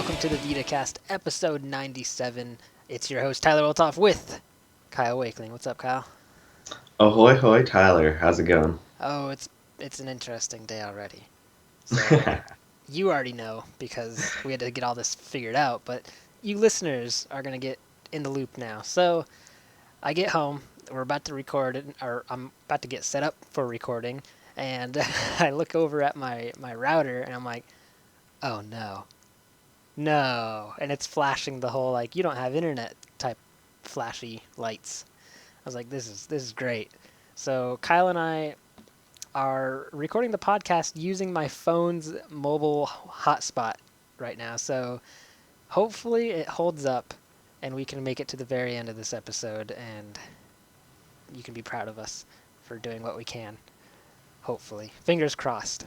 welcome to the Vita Cast, episode 97. It's your host, Tyler Woltoff, with Kyle Wakeling. What's up, Kyle? Ahoy, hoy, Tyler. How's it going? Oh, it's an interesting day already. So, you already know because we had to get all this figured out, but you listeners are going to get in the loop now. So, I get home, we're about to record, or I'm about to get set up for recording, and I look over at my router, and I'm like, oh no. No, and it's flashing the whole like you don't have internet type flashy lights. I was like, this is great. So Kyle and I are recording the podcast using my phone's mobile hotspot right now. So hopefully it holds up and we can make it to the very end of this episode and you can be proud of us for doing what we can. Hopefully. Fingers crossed.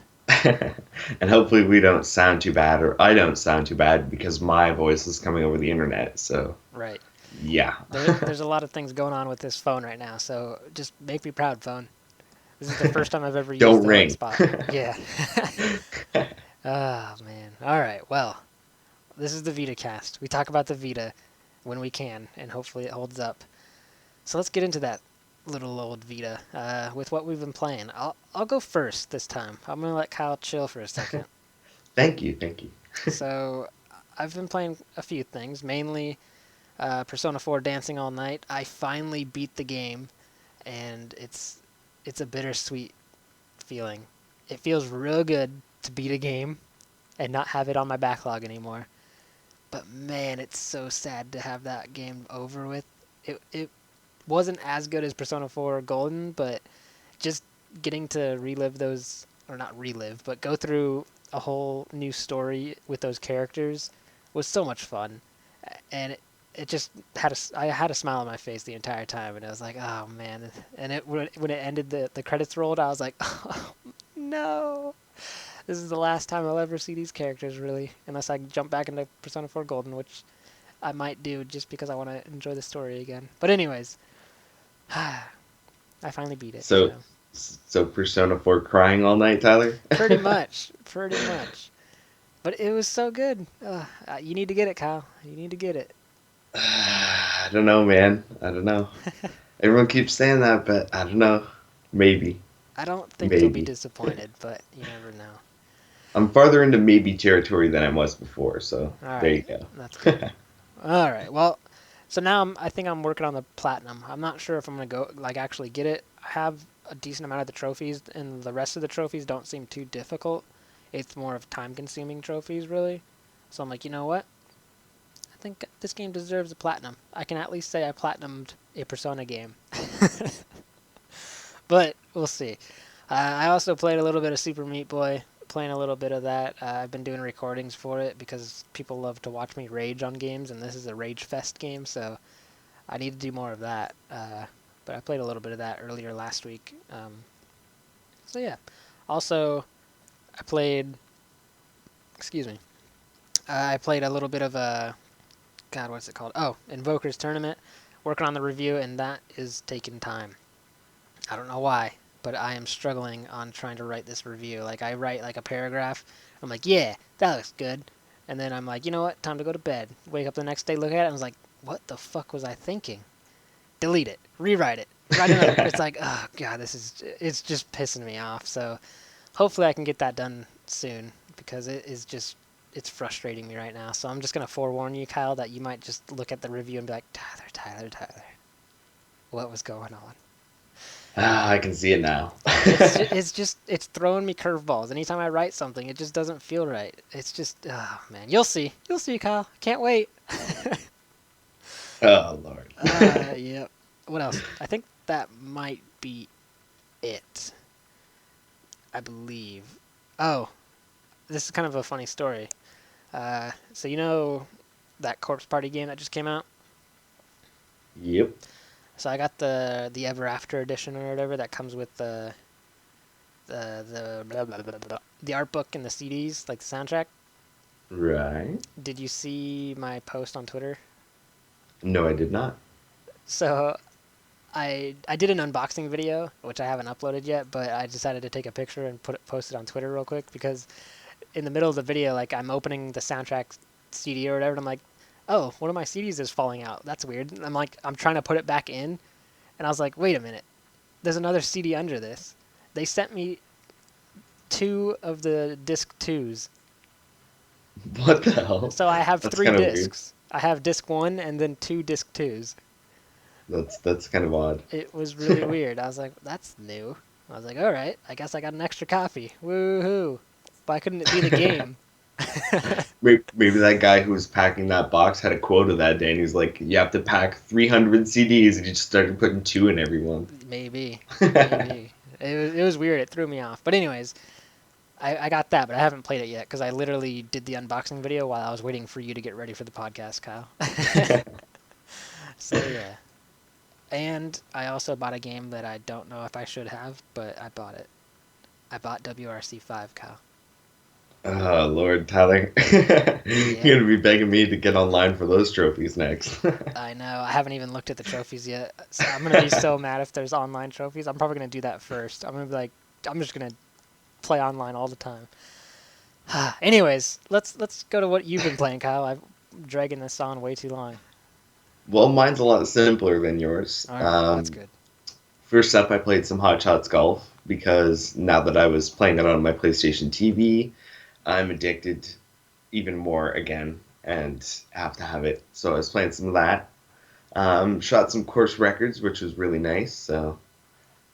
And hopefully we don't sound too bad, or I don't sound too bad because my voice is coming over the internet. So, Right. yeah. There's a lot of things going on with this phone right now, so just make me proud, phone. This is the first time I've ever used Don't the ring. hotspot. Yeah. Oh, man. All right. Well, this is the Vita Cast. We talk about the Vita when we can, and hopefully it holds up. So let's get into that little old Vita with what we've been playing. I'll go first this time. I'm gonna let Kyle chill for a second. Thank you, thank you. So I've been playing a few things, mainly Persona 4 Dancing All Night. I finally beat the game, and it's a bittersweet feeling. It feels real good to beat a game and not have it on my backlog anymore. But man, it's so sad to have that game over with. It wasn't as good as Persona 4 Golden, but just getting to relive those, or not relive, but go through a whole new story with those characters was so much fun. And it just I had a smile on my face the entire time, and I was like, oh man. And when it ended, the credits rolled, I was like, oh no. This is the last time I'll ever see these characters, really, unless I jump back into Persona 4 Golden, which I might do just because I want to enjoy the story again. But anyways, I finally beat it. So, so Persona 4 crying all night, Tyler? Pretty much. But it was so good. You need to get it, Kyle. You need to get it. I don't know, man. I don't know. Everyone keeps saying that, but I don't know. Maybe. I don't think you'll be Maybe. disappointed, but you never know. I'm farther into maybe territory than I was before, so All there you right, go. that's good. All right, well, so now I think I'm working on the platinum. I'm not sure if I'm gonna go actually get it. I have a decent amount of the trophies, and the rest of the trophies don't seem too difficult. It's more of time-consuming trophies, really. So I'm like, you know what? I think this game deserves a platinum. I can at least say I platinumed a Persona game. But we'll see. I also played a little bit of Super Meat Boy, playing a little bit of that. I've been doing recordings for it because people love to watch me rage on games, and this is a Rage Fest game, so I need to do more of that. But I played a little bit of that earlier last week. So yeah. Also, I played... Excuse me. I played a little bit of God, what's it called? Oh, Invoker's Tournament. Working on the review, and that is taking time. I don't know why, but I am struggling on trying to write this review. Like, I write like a paragraph. I'm like, yeah, that looks good. And then I'm like, you know what? Time to go to bed. Wake up the next day, look at it, and I was like, what the fuck was I thinking? Delete it. Rewrite it. Write another. It's like, oh god, it's just pissing me off. So hopefully I can get that done soon because it's frustrating me right now. So I'm just gonna forewarn you, Kyle, that you might just look at the review and be like, Tyler, what was going on? Ah, I can see it now. It's throwing me curveballs. Anytime I write something, it just doesn't feel right. It's just, oh man, you'll see, Kyle. Can't wait. Oh, Lord. Yep. What else? I think that might be it. I believe. Oh, this is kind of a funny story. So you know that Corpse Party game that just came out? Yep. So I got the Ever After edition or whatever that comes with the blah, blah, blah, blah, the art book and the CDs, like the soundtrack. Right. Did you see my post on Twitter? No, I did not. So I did an unboxing video, which I haven't uploaded yet, but I decided to take a picture and post it on Twitter real quick because in the middle of the video, like I'm opening the soundtrack CD or whatever. And I'm like, oh, one of my CDs is falling out. That's weird. And I'm trying to put it back in, and I was like, wait a minute, there's another CD under this. They sent me two of the disc twos, What the hell? so I have That's three kind of weird. discs. I have disc one and then two disc twos. That's kind of odd. It was really weird. I was like, that's new. I was like, all right, I guess I got an extra copy. Woohoo! Why couldn't it be the game? Maybe that guy who was packing that box had a quota that day, and he's like, "You have to pack 300 CDs," and he just started putting two in every one. Maybe, maybe. It was weird. It threw me off. But anyways, I got that, but I haven't played it yet because I literally did the unboxing video while I was waiting for you to get ready for the podcast, Kyle. So yeah. And I also bought a game that I don't know if I should have, but I bought it. I bought WRC5, Kyle. Oh, Lord, Tyler. Yeah, You're gonna be begging me to get online for those trophies next. I know. I haven't even looked at the trophies yet. So I'm gonna be so mad if there's online trophies. I'm probably gonna do that first. I'm gonna be like, I'm just gonna play online all the time. Anyways, let's go to what you've been playing, Kyle. I'm dragging this on way too long. Well, mine's a lot simpler than yours. All right, that's good. First up, I played some Hot Shots Golf because now that I was playing it on my PlayStation TV, I'm addicted even more again and have to have it. So I was playing some of that. Shot some course records, which was really nice. So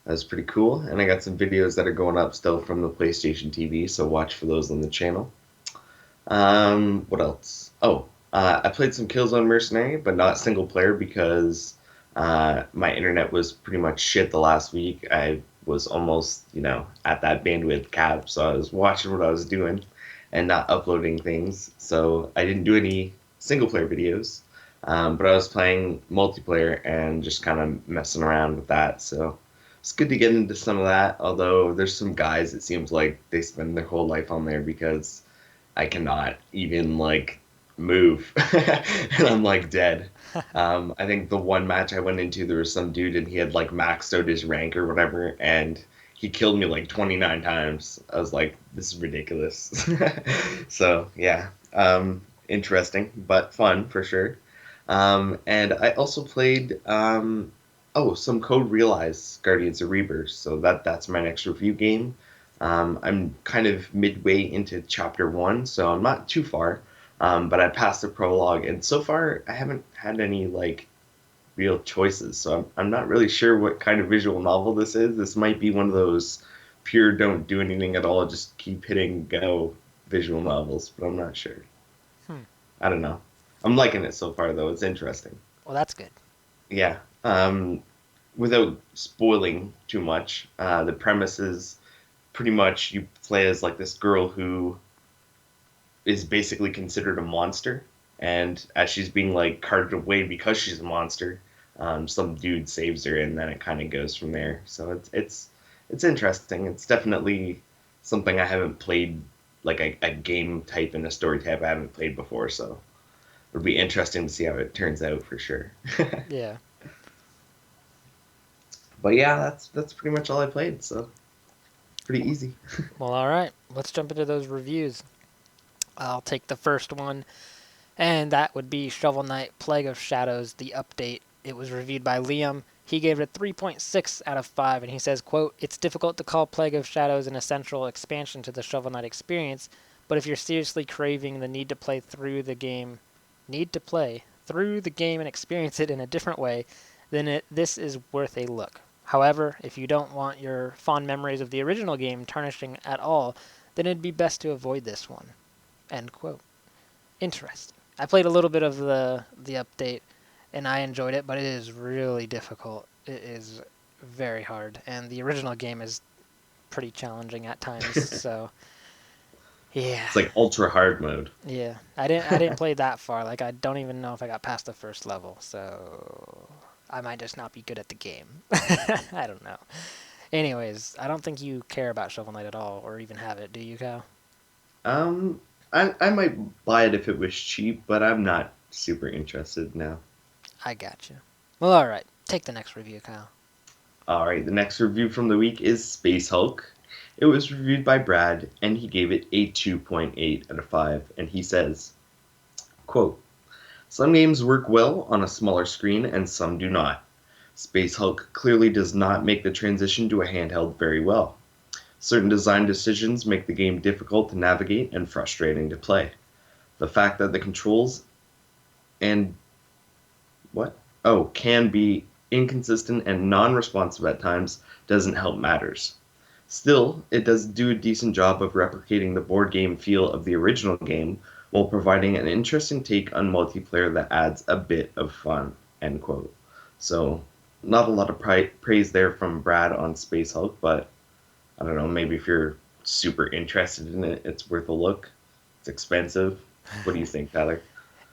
that was pretty cool. And I got some videos that are going up still from the PlayStation TV. So watch for those on the channel. What else? Oh, I played some Killzone Mercenary, but not single player because my internet was pretty much shit the last week. I was almost, at that bandwidth cap, so I was watching what I was doing and not uploading things. So I didn't do any single player videos, but I was playing multiplayer and just kind of messing around with that. So it's good to get into some of that. Although there's some guys, it seems like they spend their whole life on there because I cannot even like move, and I'm like dead. I think the one match I went into, there was some dude and he had like maxed out his rank or whatever, and he killed me like 29 times. I was like, this is ridiculous. So yeah, interesting but fun for sure. And I also played some Code Realize Guardians of Rebirth. So that's my next review game. I'm kind of midway into chapter one, so I'm not too far. But I passed the prologue, and so far I haven't had any like real choices. So I'm not really sure what kind of visual novel this is. This might be one of those pure don't do anything at all, just keep hitting go visual novels, but I'm not sure. Hmm. I don't know. I'm liking it so far though. It's interesting. Well, that's good. Yeah. Without spoiling too much, the premise is pretty much you play as like this girl who is basically considered a monster, and as she's being like carted away because she's a monster, some dude saves her, and then it kind of goes from there. So it's interesting. It's definitely something I haven't played, like a game type and a story type I haven't played before. So it'll be interesting to see how it turns out for sure. Yeah. But yeah, that's pretty much all I played. So pretty easy. Well, all right. Let's jump into those reviews. I'll take the first one, and that would be Shovel Knight Plague of Shadows, the update. It was reviewed by Liam. He gave it a 3.6 out of 5, and he says, quote, "It's difficult to call Plague of Shadows an essential expansion to the Shovel Knight experience, but if you're seriously craving the need to play through the game and experience it in a different way, then this is worth a look. However, if you don't want your fond memories of the original game tarnishing at all, then it'd be best to avoid this one." End quote. Interesting. I played a little bit of the update, and I enjoyed it, but it is really difficult. It is very hard, and the original game is pretty challenging at times. So, yeah, It's like ultra hard mode. yeah. I didn't play that far. Like I don't even know if I got past the first level. So I might just not be good at the game. I don't know. Anyways, I don't think you care about Shovel Knight at all, or even have it, do you, Cal? Um, I might buy it if it was cheap, but I'm not super interested now. I got you. Well, all right. Take the next review, Kyle. All right, the next review from the week is Space Hulk. It was reviewed by Brad, and he gave it a 2.8 out of 5. And he says, Quote, some games work well on a smaller screen and some do not. Space Hulk clearly does not make the transition to a handheld very well. Certain design decisions make the game difficult to navigate and frustrating to play. The fact that the controls and what? Oh, can be inconsistent and non-responsive at times doesn't help matters. Still, it does do a decent job of replicating the board game feel of the original game while providing an interesting take on multiplayer that adds a bit of fun. End quote. So, not a lot of praise there from Brad on Space Hulk, but I don't know, maybe if you're super interested in it, it's worth a look. It's expensive. What do you think, Tyler?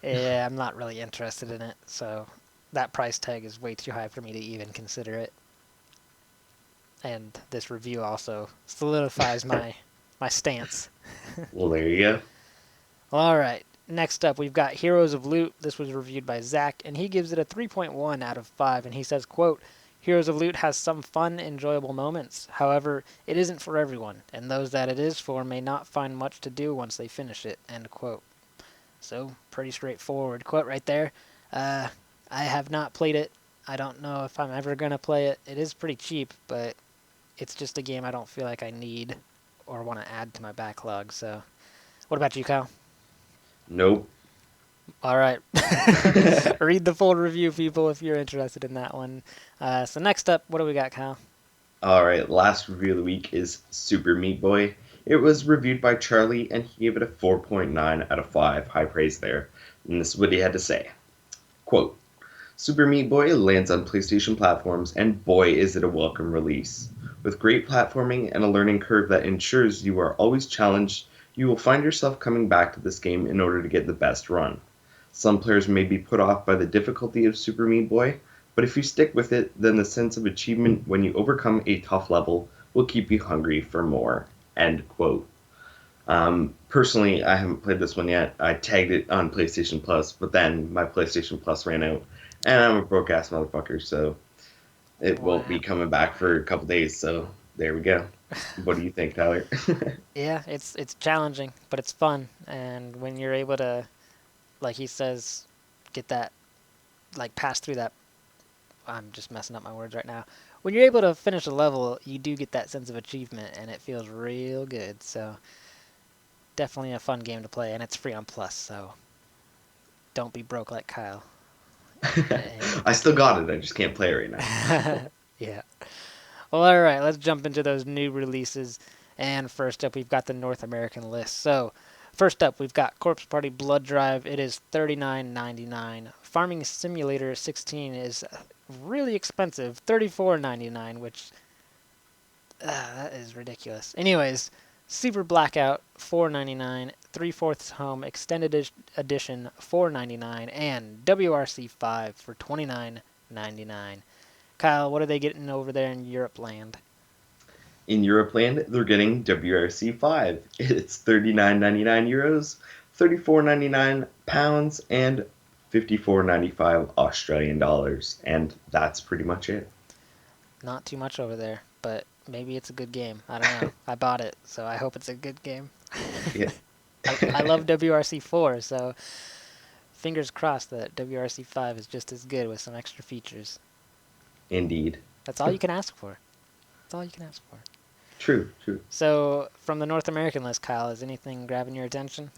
Yeah, I'm not really interested in it, so that price tag is way too high for me to even consider it. And this review also solidifies my stance. Well, there you go. All right. Next up, we've got Heroes of Loot. This was reviewed by Zach, and he gives it a 3.1 out of 5. And he says, quote, Heroes of Loot has some fun, enjoyable moments. However, it isn't for everyone, and those that it is for may not find much to do once they finish it, end quote. So, pretty straightforward quote right there. I have not played it. I don't know if I'm ever going to play it. It is pretty cheap, but it's just a game I don't feel like I need or want to add to my backlog. So, what about you, Kyle? Nope. All right. Read the full review, people, if you're interested in that one. So next up, what do we got, Kyle? All right, last review of the week is Super Meat Boy. It was reviewed by Charlie, and he gave it a 4.9 out of 5. High praise there. And this is what he had to say. Quote, Super Meat Boy lands on PlayStation platforms, and boy is it a welcome release. With great platforming and a learning curve that ensures you are always challenged, you will find yourself coming back to this game in order to get the best run. Some players may be put off by the difficulty of Super Meat Boy, but if you stick with it, then the sense of achievement when you overcome a tough level will keep you hungry for more. End quote. Personally, I haven't played this one yet. I tagged it on PlayStation Plus, but then my PlayStation Plus ran out, and I'm a broke ass motherfucker, so it won't be Wow. coming back for a couple days. So there we go. What do you think, Tyler? Yeah, it's challenging, but it's fun. And when you're able to, like he says, get that, like pass through that, I'm just messing up my words right now. When you're able to finish a level, you do get that sense of achievement, and it feels real good. So definitely a fun game to play, and it's free on Plus. So don't be broke like Kyle. I still got it. I just can't play it right now. Yeah. Well, all right, let's jump into those new releases. And first up, we've got the North American list. So, first up, we've got Corpse Party Blood Drive. It is $39.99. Farming Simulator 16 is really expensive, $34.99, which that is ridiculous. Anyways, Super Blackout $4.99, 3/4 Home Extended Edition $4.99, and WRC 5 for $29.99. Kyle, what are they getting over there in Europe land? In Europe land, they're getting WRC 5. It's 39.99 euros, 34.99 pounds, and 54.95 Australian dollars. And that's pretty much it. Not too much over there, but maybe it's a good game. I don't know. I bought it, so I hope it's a good game. Yeah. I love WRC 4, so fingers crossed that WRC 5 is just as good with some extra features. Indeed. That's all you can ask for. That's all you can ask for. True, true. So, from the North American list, Kyle, is anything grabbing your attention?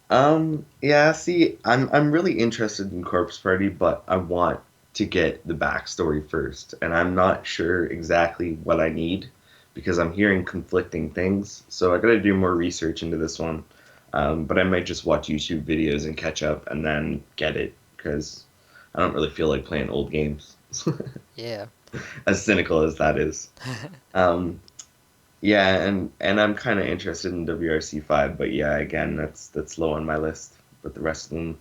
Yeah, see, I'm really interested in Corpse Party, but I want to get the backstory first, and I'm not sure exactly what I need because I'm hearing conflicting things. So I gotta do more research into this one. But I might just watch YouTube videos and catch up and then get it because I don't really feel like playing old games. Yeah. As cynical as that is. Um, yeah, and I'm kind of interested in WRC 5, but yeah, again, that's low on my list. But the rest of them,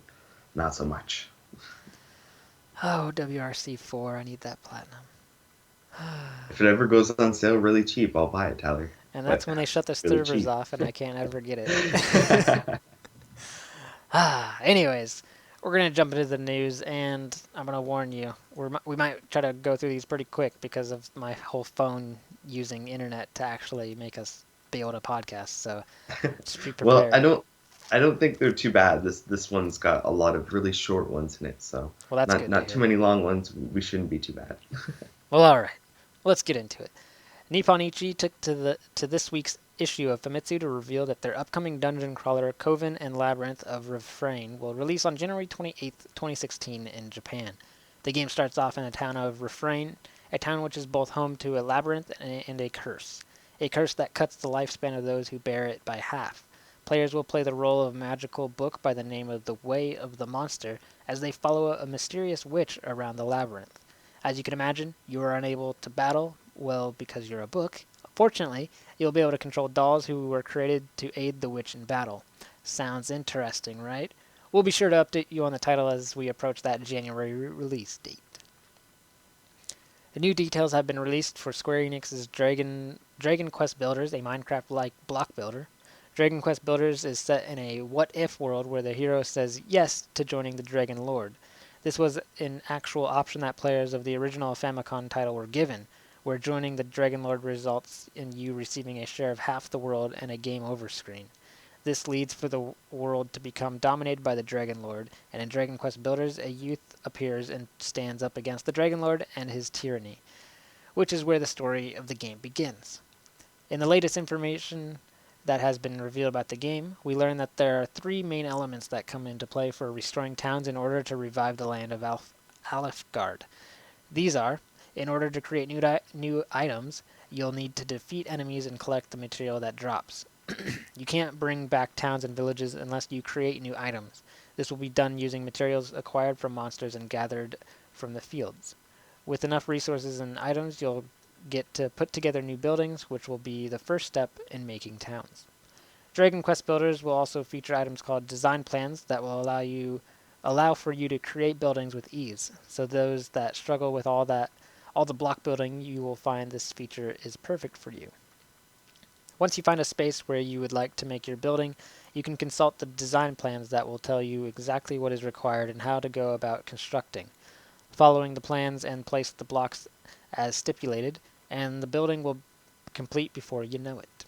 not so much. Oh, WRC 4, I need that platinum. If it ever goes on sale really cheap, I'll buy it, Tyler. And But that's when they shut the really servers cheap. off and I can't ever get it. Anyways, we're going to jump into the news, and I'm going to warn you, we might try to go through these pretty quick because of my whole phone using internet to actually make us be able to podcast, so just be Well, prepared. I don't think they're too bad. This one's got a lot of really short ones in it, so Well, that's not good to not too hear. many long ones. We shouldn't be too bad. Well, all right. Let's get into it. Nippon Ichi took to this week's issue of Famitsu to reveal that their upcoming dungeon crawler Coven and Labyrinth of Refrain will release on January 28th, 2016 in Japan. The game starts off in a town of Refrain, a town which is both home to a labyrinth and a curse. A curse that cuts the lifespan of those who bear it by half. Players will play the role of a magical book by the name of the Way of the Monster as they follow a mysterious witch around the labyrinth. As you can imagine, you are unable to battle, well, because you're a book. Fortunately, you'll be able to control dolls who were created to aid the witch in battle. Sounds interesting, right? We'll be sure to update you on the title as we approach that January release date. The new details have been released for Square Enix's Dragon Quest Builders, a Minecraft-like block builder. Dragon Quest Builders is set in a what-if world where the hero says yes to joining the Dragon Lord. This was an actual option that players of the original Famicom title were given, where joining the Dragon Lord results in you receiving a share of half the world and a game over screen. This leads for the world to become dominated by the Dragon Lord, and in Dragon Quest Builders, a youth appears and stands up against the Dragon Lord and his tyranny, which is where the story of the game begins. In the latest information that has been revealed about the game, we learn that there are three main elements that come into play for restoring towns in order to revive the land of Alfgard. These are, in order to create new items, you'll need to defeat enemies and collect the material that drops. You can't bring back towns and villages unless you create new items. This will be done using materials acquired from monsters and gathered from the fields. With enough resources and items, you'll get to put together new buildings, which will be the first step in making towns. Dragon Quest Builders will also feature items called design plans that will allow for you to create buildings with ease. So those that struggle with all the block building, you will find this feature is perfect for you. Once you find a space where you would like to make your building, you can consult the design plans that will tell you exactly what is required and how to go about constructing. Following the plans and place the blocks as stipulated, and the building will complete before you know it.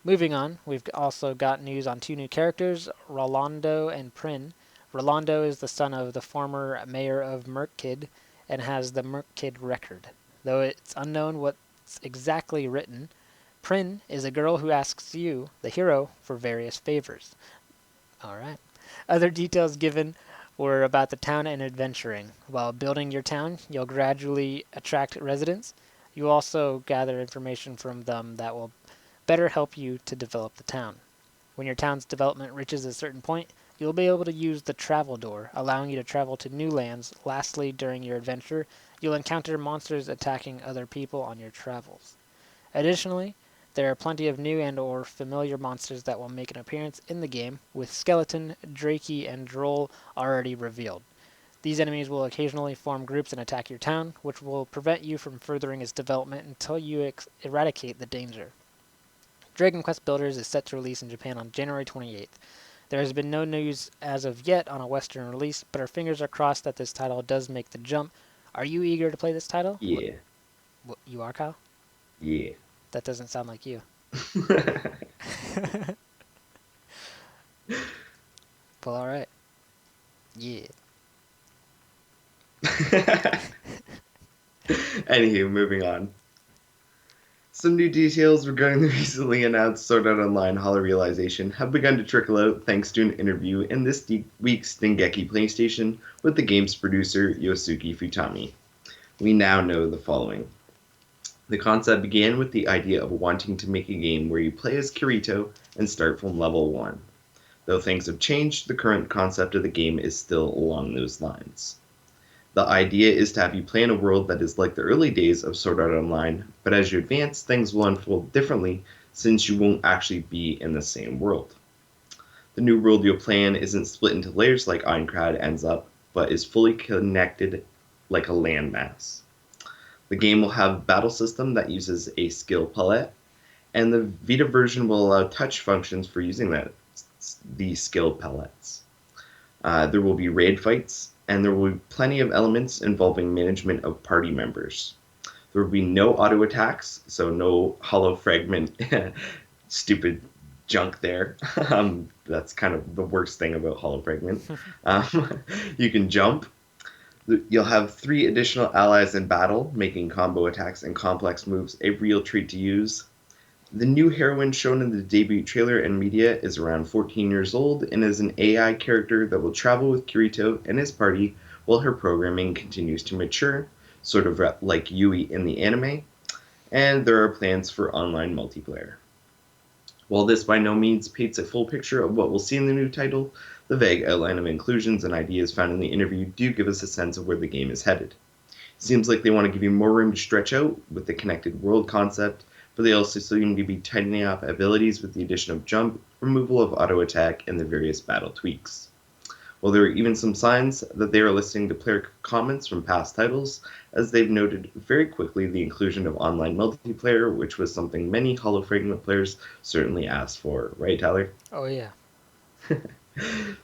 Moving on, we've also got news on two new characters, Rolando and Prin. Rolando is the son of the former mayor of Merkkid and has the Merkkid record. Though it's unknown what's exactly written, Prin is a girl who asks you, the hero, for various favors. Alright. Other details given were about the town and adventuring. While building your town, you'll gradually attract residents. You also gather information from them that will better help you to develop the town. When your town's development reaches a certain point, you'll be able to use the travel door, allowing you to travel to new lands. Lastly, during your adventure, you'll encounter monsters attacking other people on your travels. Additionally, there are plenty of new and or familiar monsters that will make an appearance in the game, with Skeleton, Drakey, and Droll already revealed. These enemies will occasionally form groups and attack your town, which will prevent you from furthering its development until you eradicate the danger. Dragon Quest Builders is set to release in Japan on January 28th. There has been no news as of yet on a Western release, but our fingers are crossed that this title does make the jump. Are you eager to play this title? Yeah, You are, Kyle? yeah. That doesn't sound like you. Well, alright. Yeah. Anywho, moving on. Some new details regarding the recently announced Sword Art Online Hollow Realization have begun to trickle out thanks to an interview in this week's Dengeki PlayStation with the game's producer Yosuke Futami. We now know the following. The concept began with the idea of wanting to make a game where you play as Kirito and start from level 1. Though things have changed, the current concept of the game is still along those lines. The idea is to have you play in a world that is like the early days of Sword Art Online, but as you advance, things will unfold differently since you won't actually be in the same world. The new world you'll play in isn't split into layers like Aincrad ends up, but is fully connected like a landmass. The game will have a battle system that uses a skill palette, and the Vita version will allow touch functions for using these skill palettes. There will be raid fights, and there will be plenty of elements involving management of party members. There will be no auto attacks, so no hollow fragment stupid junk there. That's kind of the worst thing about Hollow Fragment. You can jump. You'll have 3 additional allies in battle, making combo attacks and complex moves a real treat to use. The new heroine shown in the debut trailer and media is around 14 years old and is an AI character that will travel with Kirito and his party while her programming continues to mature, sort of like Yui in the anime, and there are plans for online multiplayer. While this by no means paints a full picture of what we'll see in the new title, the vague outline of inclusions and ideas found in the interview do give us a sense of where the game is headed. Seems like they want to give you more room to stretch out with the connected world concept, but they also seem to be tightening up abilities with the addition of jump, removal of auto attack, and the various battle tweaks. While there are even some signs that they are listening to player comments from past titles, as they've noted very quickly the inclusion of online multiplayer, which was something many Hollow Fragment players certainly asked for, right, Tyler? Oh yeah.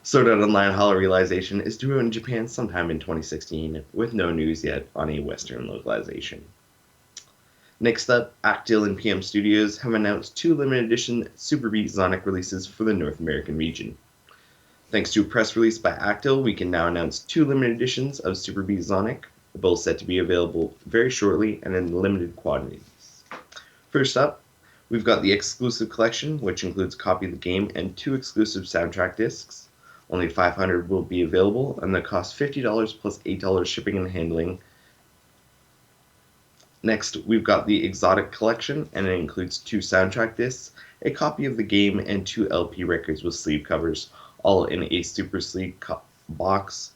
Sword Art Online Hollow Realization is due in Japan sometime in 2016, with no news yet on a Western localization. Next up, Actil and PM Studios have announced 2 limited edition Super Beat Sonic releases for the North American region. Thanks to a press release by Actil, we can now announce 2 limited editions of Super Beat Sonic, both set to be available very shortly and in limited quantities. First up, we've got the exclusive collection, which includes a copy of the game and 2 exclusive soundtrack discs. Only 500 will be available, and they cost $50 plus $8 shipping and handling. Next, we've got the Exotic Collection, and it includes 2 soundtrack discs, a copy of the game, and 2 LP records with sleeve covers, all in a super sleek box.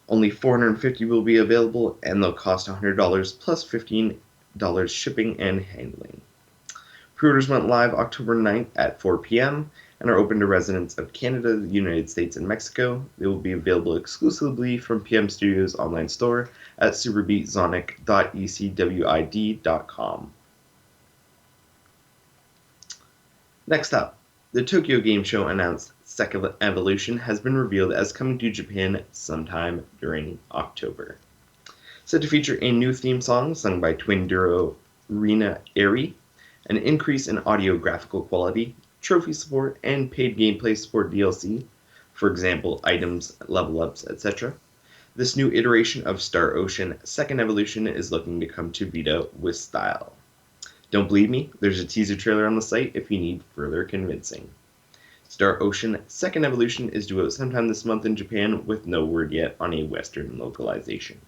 Only 450 will be available, and they'll cost $100 plus $15 shipping and handling. Pre-orders went live October 9th at 4 p.m. and are open to residents of Canada, the United States, and Mexico. They will be available exclusively from PM Studios' online store at superbeatsonic.ecwid.com. Next up, the Tokyo Game Show announced Second Evolution has been revealed as coming to Japan sometime during October. Set to feature a new theme song sung by twin duo Rina Eri, an increase in audio graphical quality, trophy support, and paid gameplay support DLC, for example, items, level ups, etc. This new iteration of Star Ocean Second Evolution is looking to come to Vita with style. Don't believe me? There's a teaser trailer on the site if you need further convincing. Star Ocean Second Evolution is due out sometime this month in Japan with no word yet on a Western localization.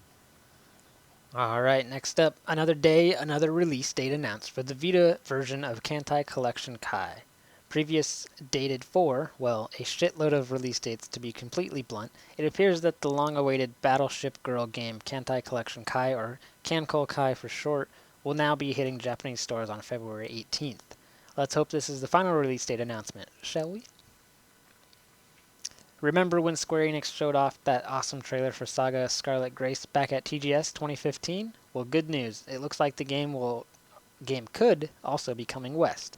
Alright, next up, another day, another release date announced for the Vita version of Kantai Collection Kai. Previous dated for, well, a shitload of release dates to be completely blunt, it appears that the long-awaited Battleship Girl game Kantai Collection Kai, or Kankol Kai for short, will now be hitting Japanese stores on February 18th. Let's hope this is the final release date announcement, shall we? Remember when Square Enix showed off that awesome trailer for Saga Scarlet Grace back at TGS 2015? Well, good news. It looks like the game could also be coming west.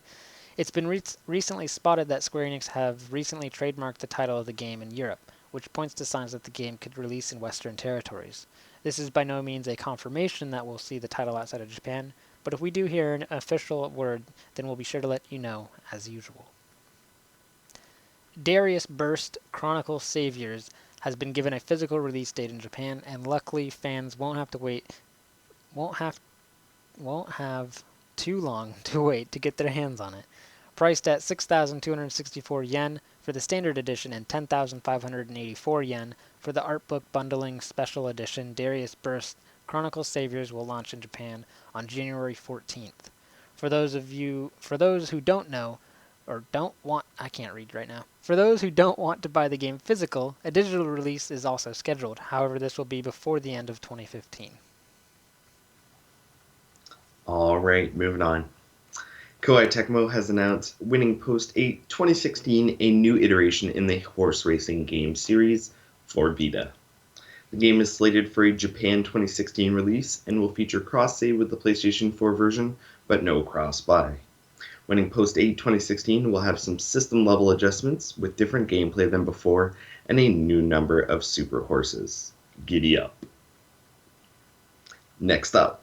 It's been recently spotted that Square Enix have recently trademarked the title of the game in Europe, which points to signs that the game could release in Western territories. This is by no means a confirmation that we'll see the title outside of Japan, but if we do hear an official word, then we'll be sure to let you know as usual. Darius Burst Chronicle Saviors has been given a physical release date in Japan, and luckily fans won't have too long to wait to get their hands on it. Priced at 6,264 yen for the standard edition and 10,584 yen for the art book bundling special edition, Darius Burst Chronicle Saviors will launch in Japan on January 14th. For those who don't know, or don't want, I can't read right now. For those who don't want to buy the game physical, a digital release is also scheduled. However, this will be before the end of 2015. Alright, moving on. Koei Tecmo has announced Winning Post 8 2016, a new iteration in the horse racing game series for Vita. The game is slated for a Japan 2016 release and will feature cross-save with the PlayStation 4 version, but no cross-buy. Winning Post 8 2016 will have some system-level adjustments with different gameplay than before and a new number of super horses. Giddy up. Next up,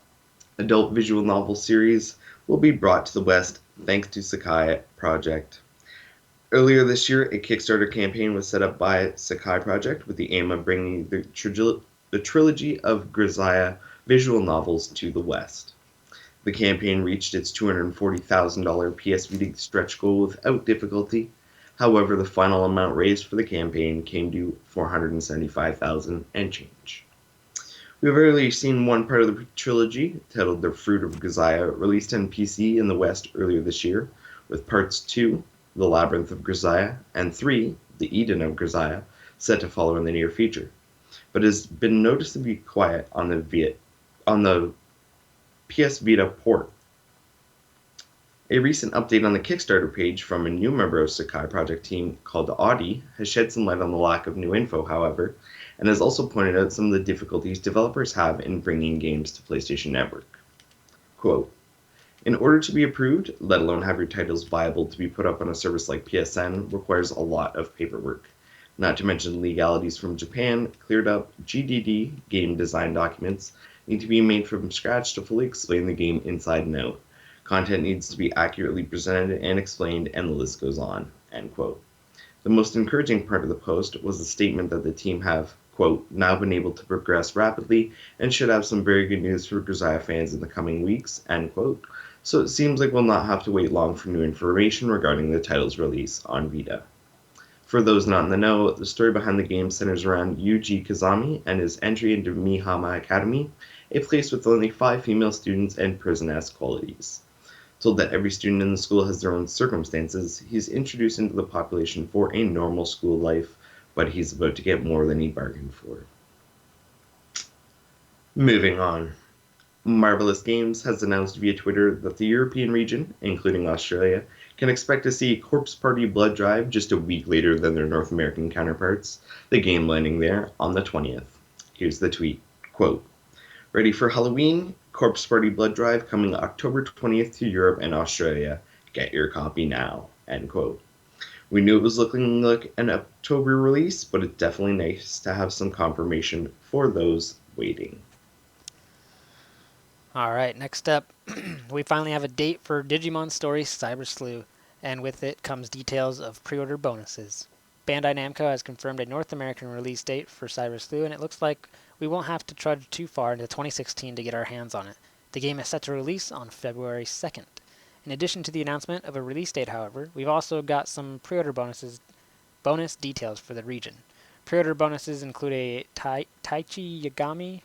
adult visual novel series will be brought to the West thanks to Sakai Project. Earlier this year, a Kickstarter campaign was set up by Sakai Project with the aim of bringing the trilogy of Grisaya visual novels to the West. The campaign reached its $240,000 PS Vita stretch goal without difficulty. However, the final amount raised for the campaign came to $475,000 and change. We've already seen one part of the trilogy, titled The Fruit of Grisaya, released on PC in the West earlier this year, with parts 2, The Labyrinth of Grisaya, and 3, The Eden of Grisaya, set to follow in the near future, but has been noticeably quiet on the PS Vita port. A recent update on the Kickstarter page from a new member of Sakai Project team called Audi has shed some light on the lack of new info, however, and has also pointed out some of the difficulties developers have in bringing games to PlayStation Network. Quote, in order to be approved, let alone have your titles viable to be put up on a service like PSN, requires a lot of paperwork. Not to mention legalities from Japan, cleared up GDD, game design documents, need to be made from scratch to fully explain the game inside and out. Content needs to be accurately presented and explained, and the list goes on. End quote. The most encouraging part of the post was the statement that the team have, quote, now been able to progress rapidly and should have some very good news for Grisaya fans in the coming weeks, end quote. So it seems like we'll not have to wait long for new information regarding the title's release on Vita. For those not in the know, the story behind the game centers around Yuji Kazami and his entry into Mihama Academy, a place with only 5 female students and prison-esque qualities. Told that every student in the school has their own circumstances, he's introduced into the population for a normal school life, but he's about to get more than he bargained for. Moving on. Marvelous Games has announced via Twitter that the European region, including Australia, can expect to see Corpse Party Blood Drive just a week later than their North American counterparts, the game landing there on the 20th. Here's the tweet. Quote, ready for Halloween? Corpse Party Blood Drive coming October 20th to Europe and Australia. Get your copy now. End quote. We knew it was looking like an October release, but it's definitely nice to have some confirmation for those waiting. Alright, next up, we finally have a date for Digimon Story Cyber Sleuth, and with it comes details of pre-order bonuses. Bandai Namco has confirmed a North American release date for Cyber Sleuth, and it looks like we won't have to trudge too far into 2016 to get our hands on it. The game is set to release on February 2nd. In addition to the announcement of a release date, however, we've also got some pre-order bonus details for the region. Pre-order bonuses include a Taichi Yagami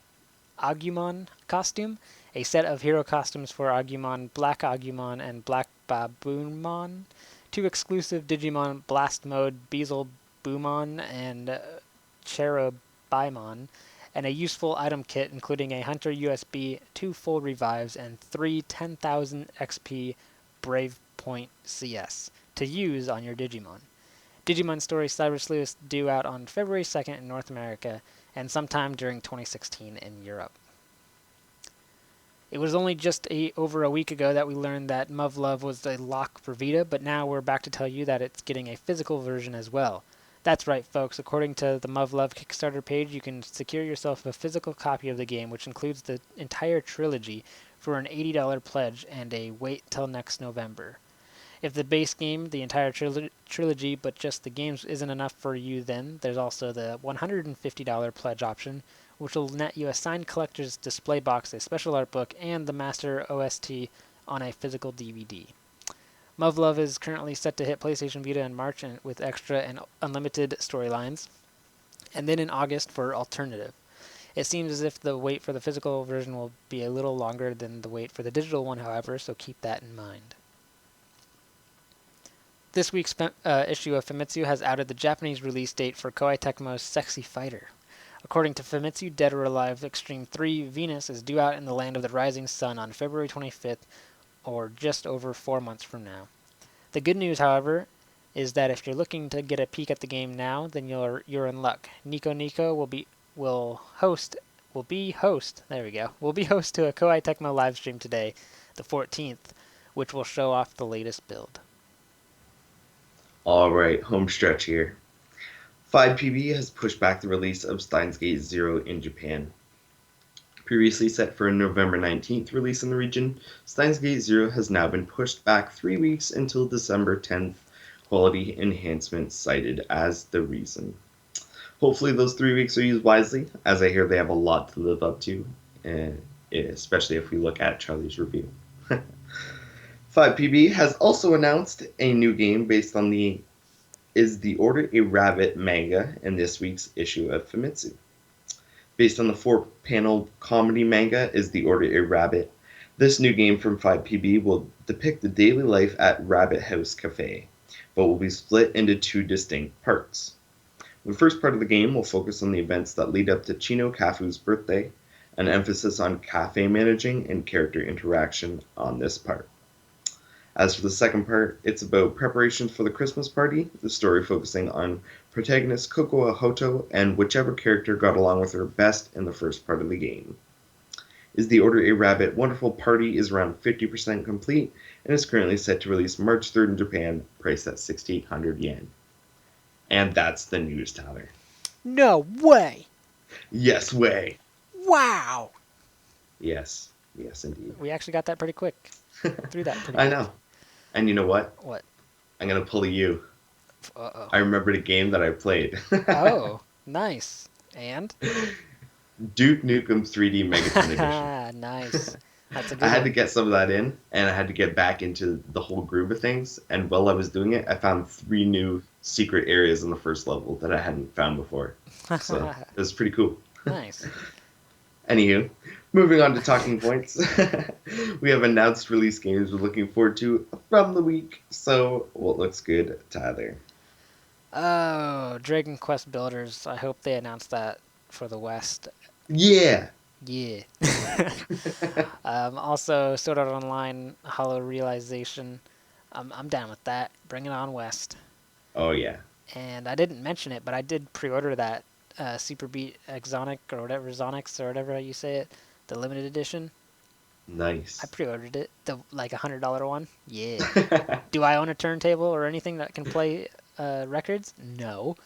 Agumon costume, a set of hero costumes for Agumon, Black Agumon, and Black Baboonmon, 2 exclusive Digimon Blast Mode Beelzebumon and Cherubimon, and a useful item kit including a Hunter USB, 2 full revives, and 3 10,000 XP Brave Point CS to use on your Digimon. Digimon Story Cyber Sleuth is due out on February 2nd in North America and sometime during 2016 in Europe. It was only just over a week ago that we learned that Muv-Luv was a lock for Vita, but now we're back to tell you that it's getting a physical version as well. That's right, folks. According to the Muv-Luv Kickstarter page, you can secure yourself a physical copy of the game, which includes the entire trilogy, for an $80 pledge and a wait till next November. If the base game, the entire trilogy, but just the games isn't enough for you, then there's also the $150 pledge option, which will net you a signed collector's display box, a special art book, and the master OST on a physical DVD. Muv-Luv is currently set to hit PlayStation Vita in March with extra and unlimited storylines, and then in August for Alternative. It seems as if the wait for the physical version will be a little longer than the wait for the digital one, however, so keep that in mind. This week's issue of Famitsu has outed the Japanese release date for Koei Tecmo's Sexy Fighter. According to Famitsu, Dead or Alive Extreme 3 Venus is due out in the Land of the Rising Sun on February 25th, or just over 4 months from now. The good news, however, is that if you're looking to get a peek at the game now, then you're in luck. Nico Nico will be host to a Koei Tecmo live stream today, the 14th, which will show off the latest build. Alright, home stretch here. 5PB has pushed back the release of Steins Gate Zero in Japan. Previously set for a November 19th release in the region, Steins Gate Zero has now been pushed back 3 weeks until December 10th, quality enhancements cited as the reason. Hopefully, those 3 weeks are used wisely, as I hear they have a lot to live up to, especially if we look at Charlie's review. 5PB has also announced a new game based on the Is the Order a Rabbit manga in this week's issue of Famitsu. Based on the four-panel comedy manga Is the Order a Rabbit, this new game from 5PB will depict the daily life at Rabbit House Cafe, but will be split into two distinct parts. The first part of the game will focus on the events that lead up to Chino Kafu's birthday, an emphasis on cafe managing and character interaction on this part. As for the second part, it's about preparations for the Christmas party, the story focusing on protagonist Coco Ahoto and whichever character got along with her best in the first part of the game. Is the Order a Rabbit Wonderful Party is around 50% complete and is currently set to release March 3rd in Japan, priced at 6,800 yen. And that's the news, Tyler. No way! Yes way! Wow! Yes. Yes, indeed. We actually got that pretty quick. Through that pretty I quick. know. And you know what? What? I'm going to pull a you. Uh-oh. I remembered a game that I played. Oh, nice. And? Duke Nukem's 3D Megaton Edition. Nice. That's a good I had one. to get some of that in, and I had to get back into the whole groove of things. And while I was doing it, I found 3 new secret areas in the first level that I hadn't found before. So it was pretty cool. Nice. Anywho, moving on to talking points. We have announced release games we're looking forward to from the week. So what looks good, Tyler? Oh, Dragon Quest Builders. I hope they announce that for the West. Yeah. Yeah. Also, Sword Art Online Hollow Realization. I'm down with that. Bring it on West. Oh yeah. And I didn't mention it, but I did pre-order that Super Beat Exonic or whatever, Zonix or whatever you say it, the limited edition. Nice. I pre-ordered it, the like $100 one. Yeah. Do I own a turntable or anything that can play records? No.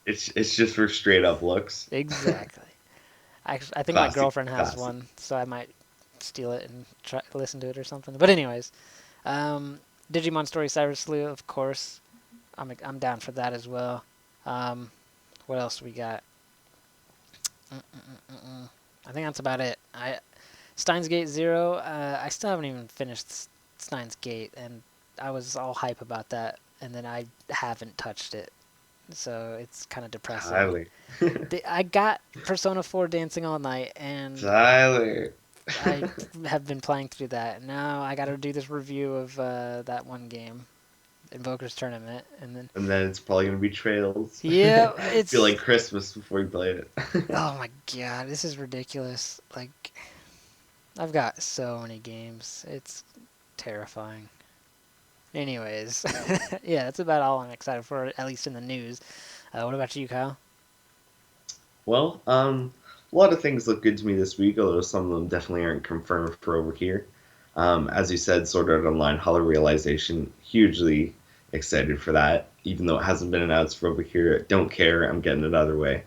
It's just for straight up looks. Exactly. I think my Classic, girlfriend has classic. one, so I might steal it and try listen to it or something. But anyways, Digimon Story Cyber Sleuth, of course. I'm down for that as well. What else we got? I think that's about it. Steins Gate Zero. I still haven't even finished Steins Gate, and I was all hype about that, and then I haven't touched it, so it's kind of depressing. Tyler. I got Persona 4 Dancing All Night, and Tyler. I have been playing through that. Now I got to do this review of that one game, Invoker's Tournament, and then it's probably gonna be Trails. yeah, it's Feel like Christmas before you play it. oh my god, this is ridiculous. Like, I've got so many games. It's terrifying. Anyways, yeah, that's about all I'm excited for, at least in the news. What about you, Kyle? Well, a lot of things look good to me this week, although some of them definitely aren't confirmed for over here. As you said, Sword Art Online Hollow Realization, hugely excited for that, even though it hasn't been announced for over here. Don't care, I'm getting it either way.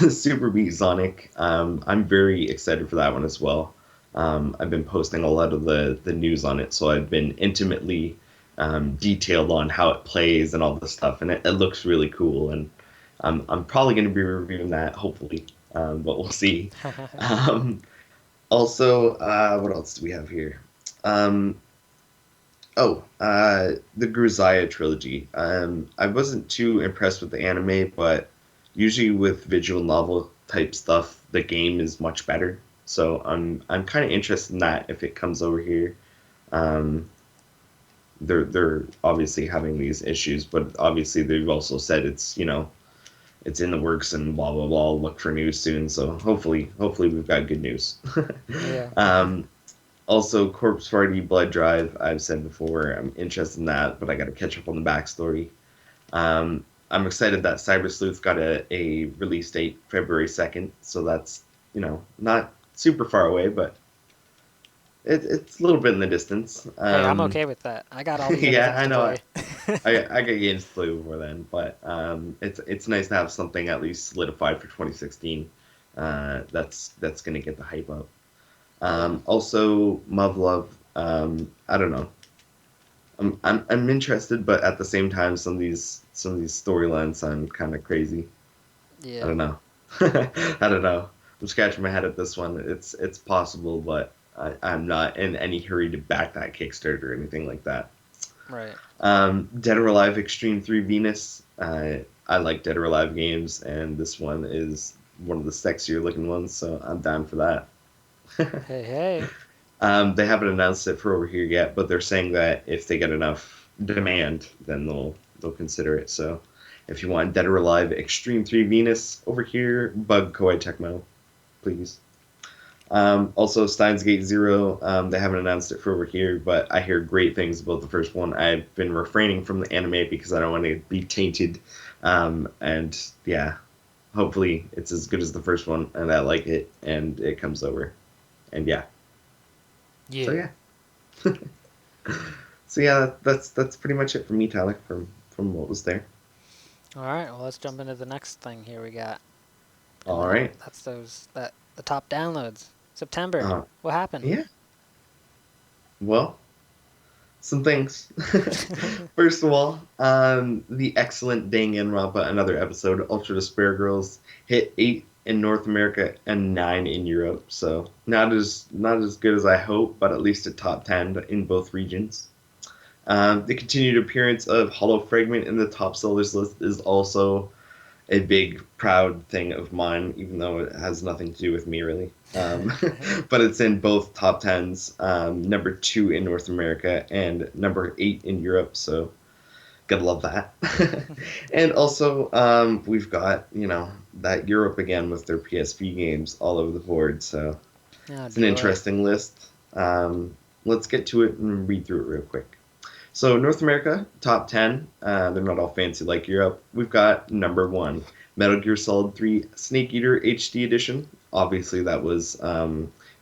Super Beat Sonic, I'm very excited for that one as well. I've been posting a lot of the news on it, so I've been intimately detailed on how it plays and all this stuff, and it looks really cool, and I'm probably going to be reviewing that, hopefully, but we'll see. Also, what else do we have here? The Gruzaya trilogy. I wasn't too impressed with the anime, but usually with visual novel type stuff, the game is much better. So I'm kind of interested in that if it comes over here. They're obviously having these issues, but obviously they've also said it's it's in the works and blah blah blah. Look for news soon. So hopefully we've got good news. Yeah. Also, Corpse Party Blood Drive. I've said before I'm interested in that, but I got to catch up on the backstory. I'm excited that Cyber Sleuth got a release date February 2nd, so that's not super far away, but it's a little bit in the distance. Hey, I'm okay with that. I got all these Yeah, other I know. things to play. I got games to play before then, but it's nice to have something at least solidified for 2016. That's gonna get the hype up. Also, Muv Love. I don't know. I'm interested, but at the same time, some of these storylines sound kind of crazy. I Yeah, don't know. I don't know. I'm scratching my head at this one. It's possible, but I'm not in any hurry to back that Kickstarter or anything like that. right. Dead or Alive Extreme 3 Venus. I like Dead or Alive games, and this one is one of the sexier looking ones, so I'm down for that. Hey, hey. They haven't announced it for over here yet, but they're saying that if they get enough demand, then they'll consider it. So if you want Dead or Alive Extreme 3 Venus over here, bug Koei Tecmo, please. Also, Steins Gate Zero, they haven't announced it for over here, but I hear great things about the first one. I've been refraining from the anime because I don't want to be tainted. And yeah, hopefully it's as good as the first one, and I like it, and it comes over. And yeah, so Yeah. yeah. So yeah, that's pretty much it for me, Tyler, from what was there. All right. Well, let's jump into the next thing here we got, and All right. that's the top downloads. September. Uh, What happened? yeah. Well, some things. First of all, the excellent Danganronpa, another episode, Ultra Despair Girls, hit 8 in North America and 9 in Europe. So not as good as I hope, but at least a top 10 in both regions. The continued appearance of Hollow Fragment in the top sellers list is also a big proud thing of mine, even though it has nothing to do with me really. But it's in both top tens, number 2 in North America and number 8 in Europe. So gotta love that. And also, we've got that Europe again with their PSP games all over the board. So Oh, it's an joy. interesting list. Let's get to it and read through it real quick. So North America, top 10. They're not all fancy like Europe. We've got number 1, Metal Gear Solid 3 Snake Eater HD Edition. Obviously, that was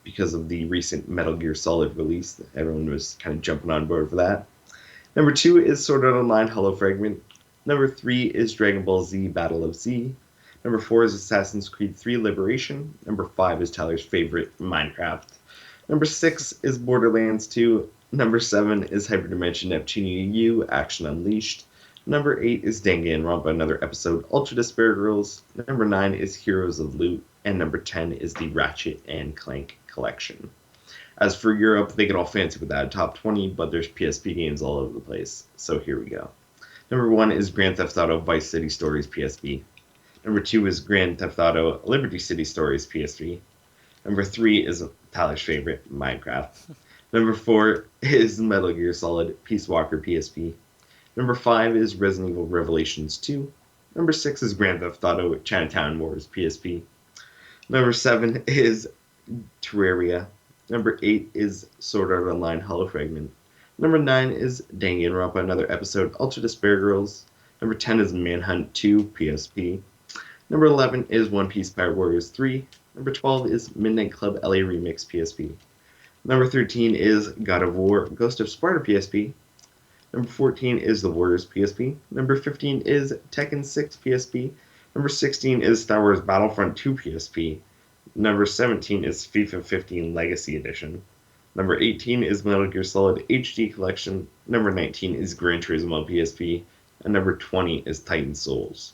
because of the recent Metal Gear Solid release. Everyone was kind of jumping on board for that. Number 2 is Sword Art Online Hollow Fragment. Number 3 is Dragon Ball Z Battle of Z. Number 4 is Assassin's Creed 3 Liberation. Number 5 is Tyler's favorite, Minecraft. Number 6 is Borderlands 2. Number 7 is Hyperdimension Neptunia U Action Unleashed. Number 8 is Danganronpa, another episode, Ultra Despair Girls. Number 9 is Heroes of Loot. And number 10 is the Ratchet and Clank Collection. As for Europe, they get all fancy with that top 20, but there's PSP games all over the place. So here we go. Number 1 is Grand Theft Auto Vice City Stories PSP. Number 2 is Grand Theft Auto Liberty City Stories PSP. Number 3 is Tyler's favorite, Minecraft. Number 4 is Metal Gear Solid Peace Walker PSP. Number 5 is Resident Evil Revelations 2. Number 6 is Grand Theft Auto Chinatown Wars PSP. Number 7 is Terraria. Number 8 is Sword Art Online Hollow Fragment. Number 9 is Danganronpa, another episode, Ultra Despair Girls. Number 10 is Manhunt 2 PSP. Number 11 is One Piece Pirate Warriors 3. Number 12 is Midnight Club LA Remix PSP. Number 13 is God of War Ghost of Sparta PSP. Number 14 is The Warriors PSP. Number 15 is Tekken 6 PSP. Number 16 is Star Wars Battlefront 2 PSP. Number 17 is FIFA 15 Legacy Edition. Number 18 is Metal Gear Solid HD Collection. Number 19 is Gran Turismo PSP. And number 20 is Titan Souls.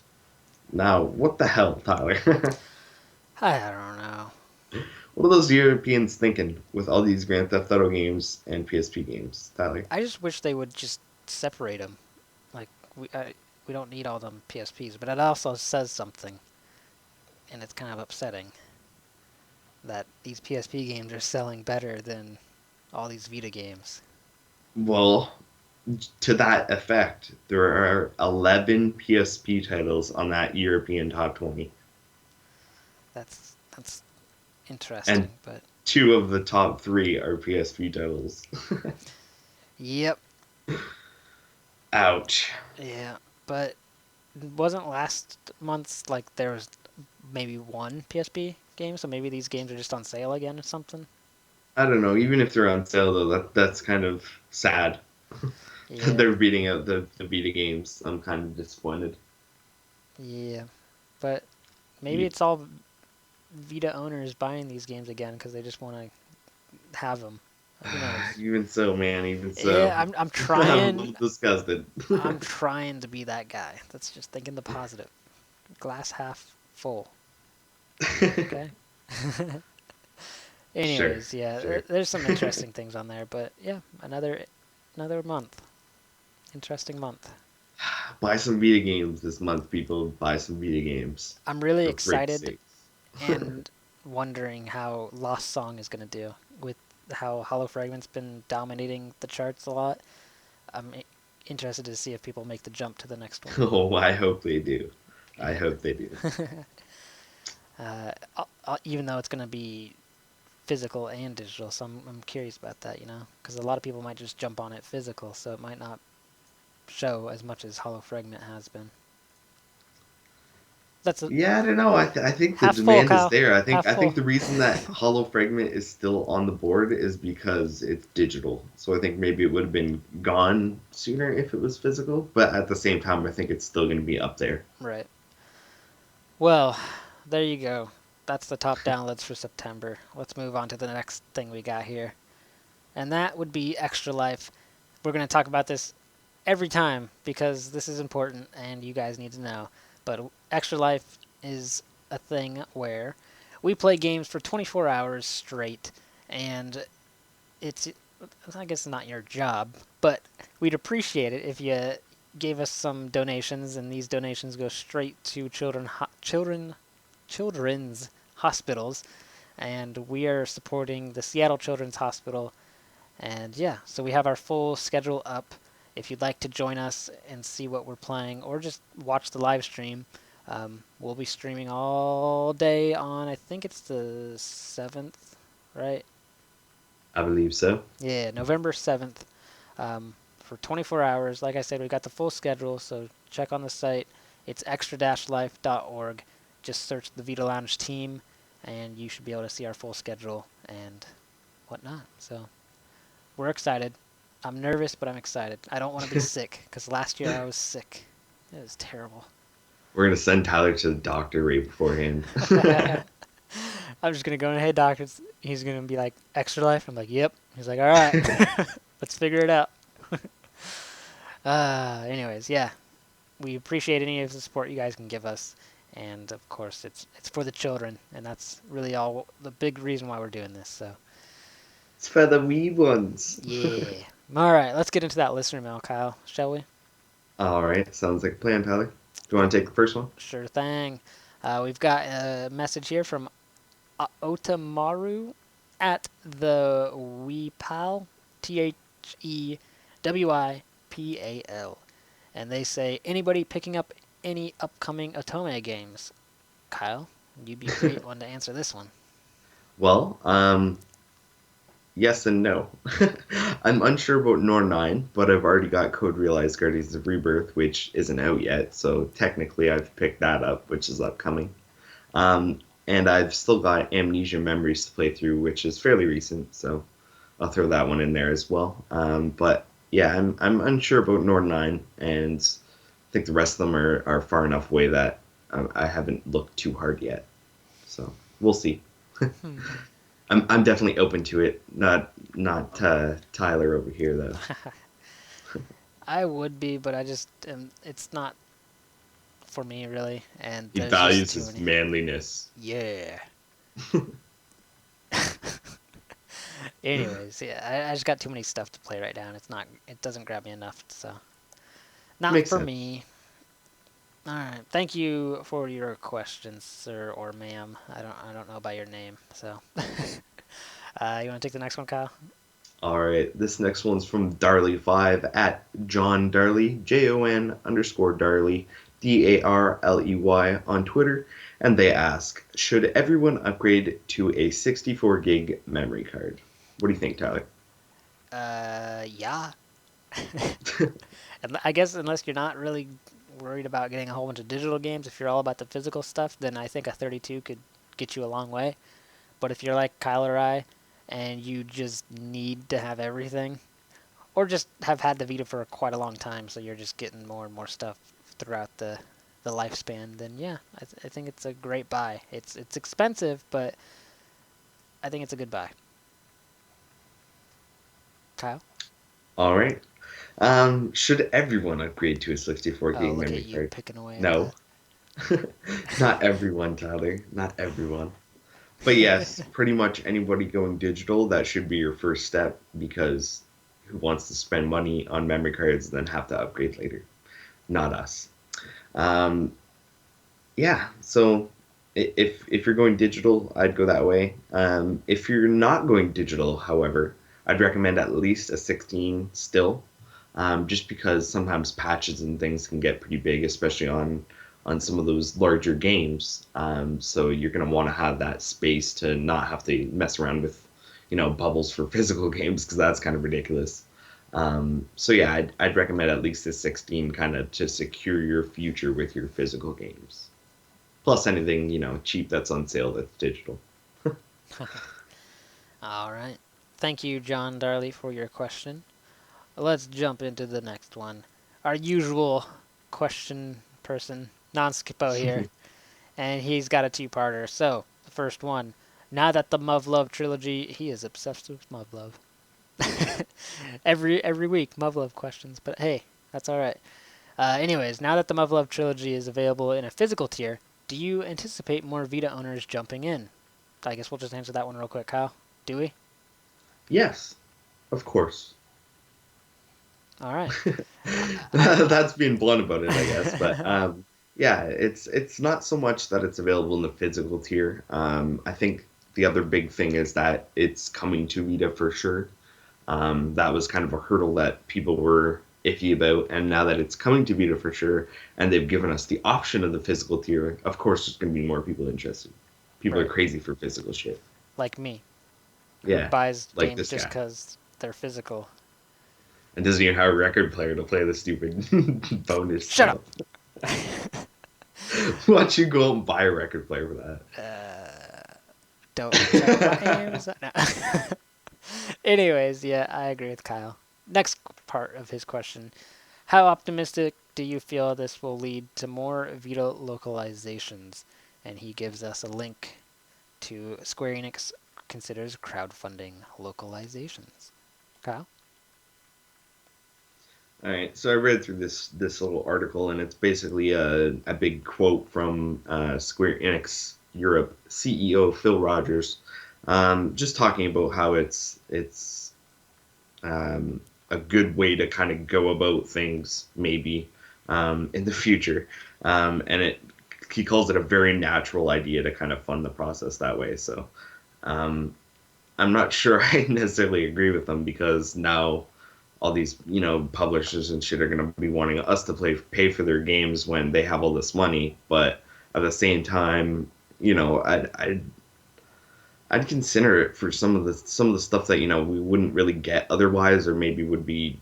Now, what the hell, Tyler? I don't know. What are those Europeans thinking with all these Grand Theft Auto games and PSP games, Tyler? I just wish they would just separate them. Like we don't need all them PSPs, but it also says something, and it's kind of upsetting that these PSP games are selling better than all these Vita games. Well, to that effect, there are 11 PSP titles on that European top 20, That's and interesting, but 2 of the top 3 are PSP titles. yep, Ouch. yeah, but wasn't last month's like there was maybe one PSP game, so maybe these games are just on sale again or something. I don't know. Even if they're on sale, though, that's kind of sad. Yeah, They're beating out the Vita games. I'm kind of disappointed. yeah, but maybe You, it's all Vita owners buying these games again because they just want to have them. Who knows? Even so, man. Even Yeah, so, I'm I'm a trying. little disgusted. I'm trying to be that guy. That's just thinking the positive. Glass half full. Okay. Sure, Anyways, yeah, sure. there's some interesting things on there, but yeah, another month. Interesting month. Buy some Vita games this month, people. Buy some Vita games. I'm really For frick's excited sakes. and wondering how Lost Song is gonna do with how Hollow Fragment's been dominating the charts a lot. I'm interested to see if people make the jump to the next one. Oh, I hope they do. I Yeah. hope they do. Even though it's gonna be physical and digital, so I'm curious about that, because a lot of people might just jump on it physical, so it might not show as much as Hollow Fragment has been. That's a Yeah, I don't know. I think the half full, demand is Kyle. there. Half I think full. the reason that Hollow Fragment is still on the board is because it's digital. So I think maybe it would have been gone sooner if it was physical. But at the same time, I think it's still going to be up there. Right. Well, there you go. That's the top downloads for September. Let's move on to the next thing we got here. And that would be Extra Life. We're going to talk about this every time because this is important and you guys need to know. But Extra Life is a thing where we play games for 24 hours straight, and it's, I guess, not your job, but we'd appreciate it if you gave us some donations, and these donations go straight to children's hospitals, and we are supporting the Seattle Children's Hospital. And yeah, so we have our full schedule up. If you'd like to join us and see what we're playing, or just watch the live stream, we'll be streaming all day on, I think it's the 7th, right? I believe so. Yeah, November 7th, for 24 hours. Like I said, we've got the full schedule, so check on the site. It's extra-life.org. Just search the Vita Lounge team, and you should be able to see our full schedule and whatnot. So we're excited. I'm nervous, but I'm excited. I don't want to be sick, because last year I was sick. It was terrible. We're going to send Tyler to the doctor right beforehand. I'm just going to go in, hey, doctor. He's going to be like, Extra Life? I'm like, yep. He's like, all right, let's figure it out. Anyways, yeah. We appreciate any of the support you guys can give us. And, of course, it's for the children. And that's really all the big reason why we're doing this. So, It's for the wee ones. yeah. All right, let's get into that listener mail, Kyle, shall we? All right. Sounds like a plan, Tyler. Do you want to take the first one? Sure thing. We've got a message here from Otamaru at the Weepal, TheWipal. And they say, anybody picking up any upcoming Otome games? Kyle, you'd be a great one to answer this one. Well, yes and no. I'm unsure about Nor 9, but I've already got Code Realized Guardians of Rebirth, which isn't out yet, so technically I've picked that up, which is upcoming. And I've still got Amnesia Memories to play through, which is fairly recent, so I'll throw that one in there as well. But yeah, I'm unsure about Nord 9, and I think the rest of them are far enough away that I haven't looked too hard yet. So we'll see. I'm definitely open to it. Not Tyler over here though. I would be, but I just it's not for me really, and He there's just values too his many. manliness. Yeah. Anyways, yeah, I just got too many stuff to play right now, and it doesn't grab me enough, so not Makes for sense. me. All right, thank you for your questions, sir or ma'am. I don't know by your name, so. You want to take the next one, Kyle? All right, this next one's from Darley5 at John Darley, JON_Darley, DARLEY on Twitter, and they ask, should everyone upgrade to a 64 gig memory card? What do you think, Tyler? Yeah. And I guess unless you're not really worried about getting a whole bunch of digital games, if you're all about the physical stuff, then I think a 32 could get you a long way. But if you're like Kyle or I, and you just need to have everything, or just have had the Vita for quite a long time, so you're just getting more and more stuff throughout the lifespan, then yeah, I think it's a great buy. It's expensive, but I think it's a good buy. Kyle? All right. Should everyone upgrade to a 64 Oh, gig look at memory you card? picking away at No. that. Not everyone, Tyler. Not everyone. But yes, pretty much anybody going digital, that should be your first step because who wants to spend money on memory cards and then have to upgrade later? Not us. Um, yeah, so if you're going digital, I'd go that way. If you're not going digital, however, I'd recommend at least a 16 still, just because sometimes patches and things can get pretty big, especially on some of those larger games. So you're gonna want to have that space to not have to mess around with, bubbles for physical games because that's kind of ridiculous. So yeah, I'd recommend at least a 16 kind of to secure your future with your physical games. Plus anything, cheap that's on sale that's digital. All right. Thank you, John Darley, for your question. Let's jump into the next one. Our usual question person, Non-Skippo here, and he's got a two-parter. So, the first one. Now that the Muv-Love trilogy, he is obsessed with Muv-Love. every week, Muv-Love questions, but hey, that's all right. Anyways, now that the Muv-Love trilogy is available in a physical tier, do you anticipate more Vita owners jumping in? I guess we'll just answer that one real quick, Kyle. Do we? Yes, of course. All right. That's being blunt about it, I guess. But yeah, it's not so much that it's available in the physical tier. I think the other big thing is that it's coming to Vita for sure. That was kind of a hurdle that people were iffy about, and now that it's coming to Vita for sure, and they've given us the option of the physical tier, of course, there's going to be more people interested. People are Right. crazy for physical shit. Like me, who Yeah, buys like games this just guy. because they're physical. And doesn't even have a record player to play the stupid bonus Shut up! stuff. Why don't you go out and buy a record player for Don't tell my that? Amazon. No. Anyways, yeah, I agree with Kyle. Next part of his question. How optimistic do you feel this will lead to more Vita localizations? And he gives us a link to Square Enix considers crowdfunding localizations. Kyle? All right, so I read through this little article, and it's basically a big quote from Square Enix Europe CEO Phil Rogers, just talking about how it's a good way to kind of go about things maybe in the future, and he calls it a very natural idea to kind of fund the process that way. So um, I'm not sure I necessarily agree with them because now all these publishers and shit are going to be wanting us to pay for their games when they have all this money, but at the same time, I'd consider it for some of the stuff that we wouldn't really get otherwise, or maybe would be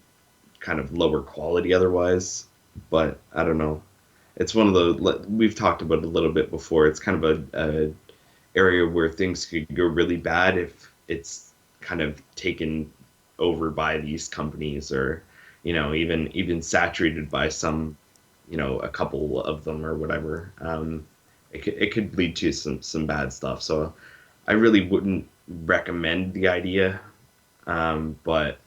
kind of lower quality otherwise. But I don't know. It's one of the we've talked about it a little bit before. It's kind of a area where things could go really bad if it's kind of taken over by these companies, or even saturated by some, a couple of them or whatever. It could lead to some bad stuff. So I really wouldn't recommend the idea. But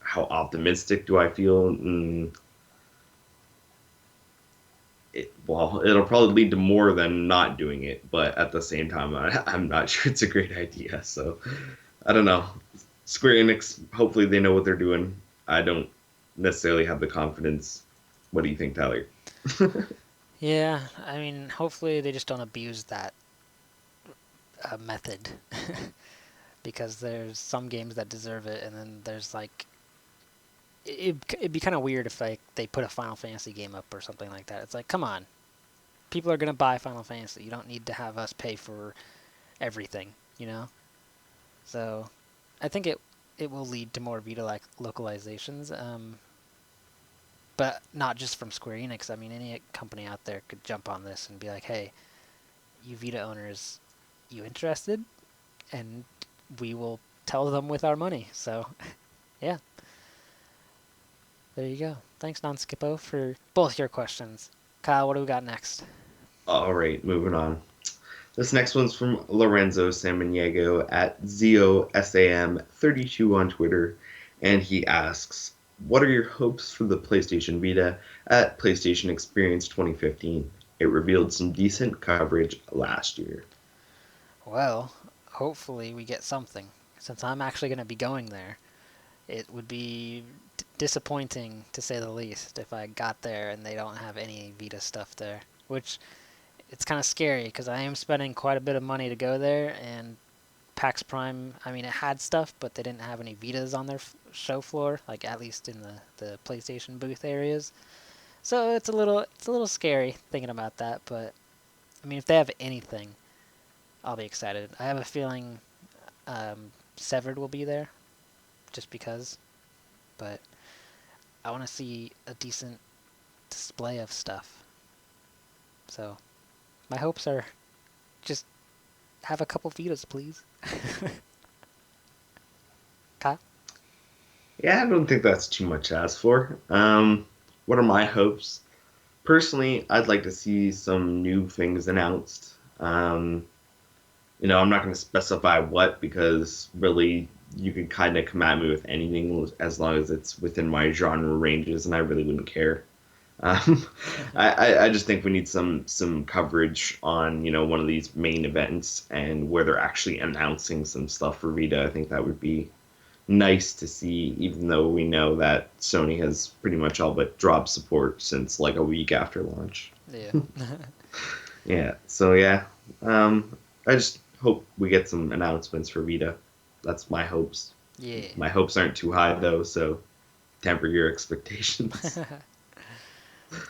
how optimistic do I feel? Well, it'll probably lead to more than not doing it, but at the same time, I'm not sure it's a great idea. So I don't know. Square Enix, hopefully they know what they're doing. I don't necessarily have the confidence. What do you think, Tyler? Yeah, I mean, hopefully they just don't abuse that method. Because there's some games that deserve it, and then there's like it'd be kind of weird if like they put a Final Fantasy game up or something like that. It's like, come on, people are gonna buy Final Fantasy. You don't need to have us pay for everything, you know. So, I think it will lead to more Vita like localizations, but not just from Square Enix. I mean, any company out there could jump on this and be like, hey, you Vita owners, you interested? And we will tell them with our money. So, yeah. There you go. Thanks, Non-Skippo, for both your questions. Kyle, what do we got next? All right, moving on. This next one's from Lorenzo Samaniego at ZOSAM32 on Twitter. And he asks, what are your hopes for the PlayStation Vita at PlayStation Experience 2015? It revealed some decent coverage last year. Well, hopefully we get something. Since I'm actually going to be going there, it would be disappointing to say the least if I got there and they don't have any Vita stuff there. Which it's kind of scary because I am spending quite a bit of money to go there, and PAX Prime, I mean, it had stuff, but they didn't have any Vitas on their show floor, like at least in the PlayStation booth areas. So it's a little scary thinking about that, but I mean, if they have anything, I'll be excited. I have a feeling Severed will be there, just because, but I want to see a decent display of stuff. So my hopes are just have a couple Vitas, please. Kyle? Yeah, I don't think that's too much to ask for. What are my hopes? Personally, I'd like to see some new things announced. I'm not going to specify what because really you can kind of come at me with anything as long as it's within my genre ranges, and I really wouldn't care. Um, I just think we need some coverage on one of these main events and where they're actually announcing some stuff for Vita. I think that would be nice to see, even though we know that Sony has pretty much all but dropped support since like a week after launch. Yeah. Yeah, so yeah, I just hope we get some announcements for Vita. That's my hopes. Yeah. My hopes aren't too high though, so temper your expectations.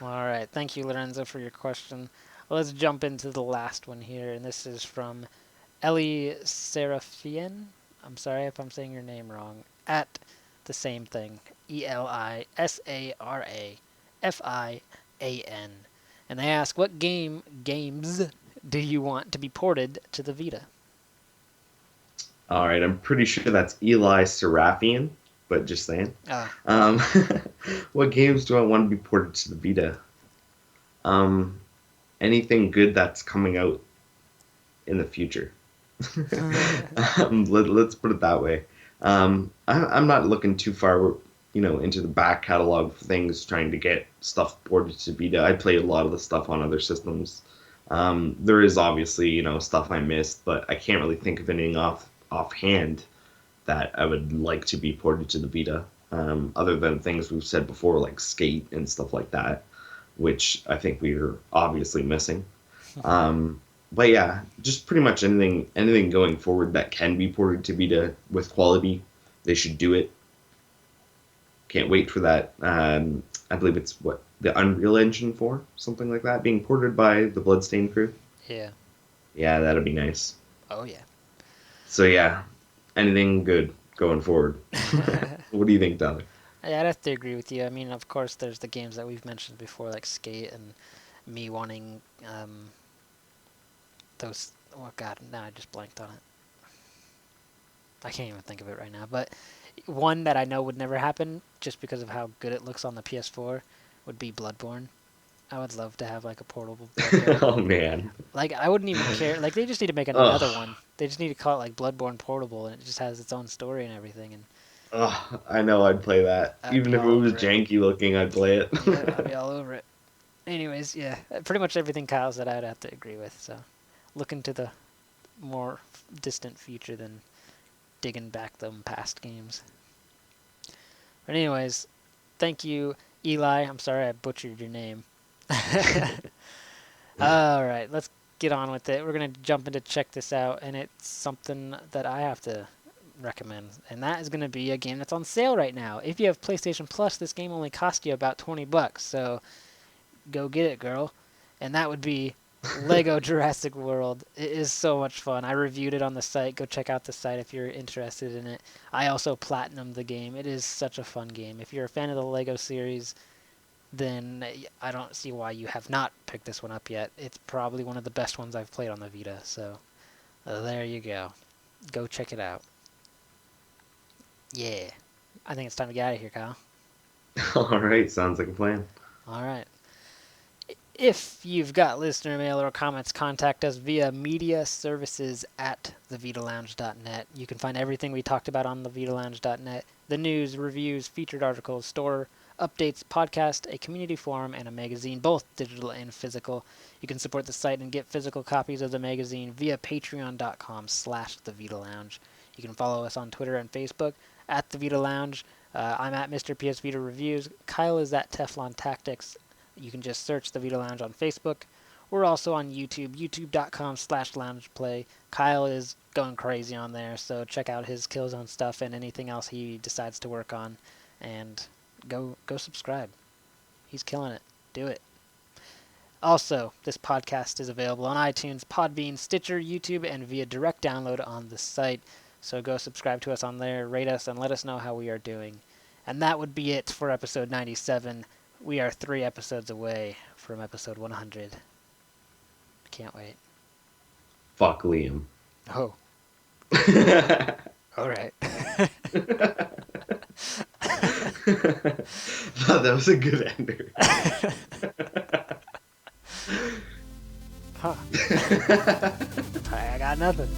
All right. Thank you, Lorenzo, for your question. Well, let's jump into the last one here, and this is from Ellie Serafian. I'm sorry if I'm saying your name wrong. At the same thing, ELISARAFIAN, and they ask, what games do you want to be ported to the Vita? All right, I'm pretty sure that's Eli Serafian, but just saying. Ah, Um, what games do I want to be ported to the Vita? Um, Anything good that's coming out in the future. Let's put it that way. I'm not looking too far, into the back catalog of things, trying to get stuff ported to Vita. I played a lot of the stuff on other systems. There is obviously, stuff I missed, but I can't really think of anything offhand that I would like to be ported to the Vita. Other than things we've said before, like Skate and stuff like that, which I think we are obviously missing. But yeah, just pretty much anything going forward that can be ported to Vita with quality, they should do it. Can't wait for that. I believe it's what the Unreal Engine 4, something like that, being ported by the Bloodstained crew. yeah. Yeah, that'd be nice. Oh, yeah. So yeah, anything good going forward. What do you think, Tyler? Yeah, I'd have to agree with you. I mean, of course, there's the games that we've mentioned before, like Skate, and me wanting those. Oh God, now I just blanked on it. I can't even think of it right now. But one that I know would never happen, just because of how good it looks on the PS4, would be Bloodborne. I would love to have like a portable Bloodborne. Oh man. Like I wouldn't even care. Like they just need to make another Ugh. one. They just need to call it like Bloodborne Portable, and it just has its own story and everything. And Ugh. I know I'd play that. I'd Even be if it all was over it. janky looking, I'd play it. Yeah, I'd be all over it. Anyways, yeah, pretty much everything Kyle said I'd have to agree with. So, looking to the more distant future than digging back them past games. But anyways, thank you, Eli. I'm sorry I butchered your name. All right, let's get on with it. We're gonna jump into check this out, and it's something that I have to recommend, and that is gonna be a game that's on sale right now. If you have PlayStation Plus, this game only cost you about $20, so go get it, girl. And that would be Lego Jurassic World. It is so much fun. I reviewed it on the site. Go check out the site if you're interested in it. I also platinumed the game. It is such a fun game. If you're a fan of the Lego series, then I don't see why you have not picked this one up yet. It's probably one of the best ones I've played on the Vita. So there you go. Go check it out. Yeah. I think it's time to get out of here, Kyle. All right, sounds like a plan. All right. If you've got listener mail or comments, contact us via mediaservices@thevitalounge.net. You can find everything we talked about on thevitalounge.net. the news, reviews, featured articles, store updates, podcast, a community forum, and a magazine, both digital and physical. You can support the site and get physical copies of the magazine via patreon.com/the Vita Lounge. You can follow us on Twitter and Facebook at the Vita Lounge. I'm at Mr. PS Vita Reviews. Kyle is at Teflon Tactics. You can just search the Vita Lounge on Facebook. We're also on YouTube, youtube.com/loungeplay. Kyle is going crazy on there, so check out his Killzone stuff and anything else he decides to work on. And go subscribe. He's killing it. Do it. Also, this podcast is available on iTunes, Podbean, Stitcher, YouTube, and via direct download on the site. So go subscribe to us on there, rate us, and let us know how we are doing. And that would be it for episode 97. We are 3 episodes away from episode 100. Can't wait. Fuck Liam. Oh. All right. Thought that was a good ender. Huh. I got nothing.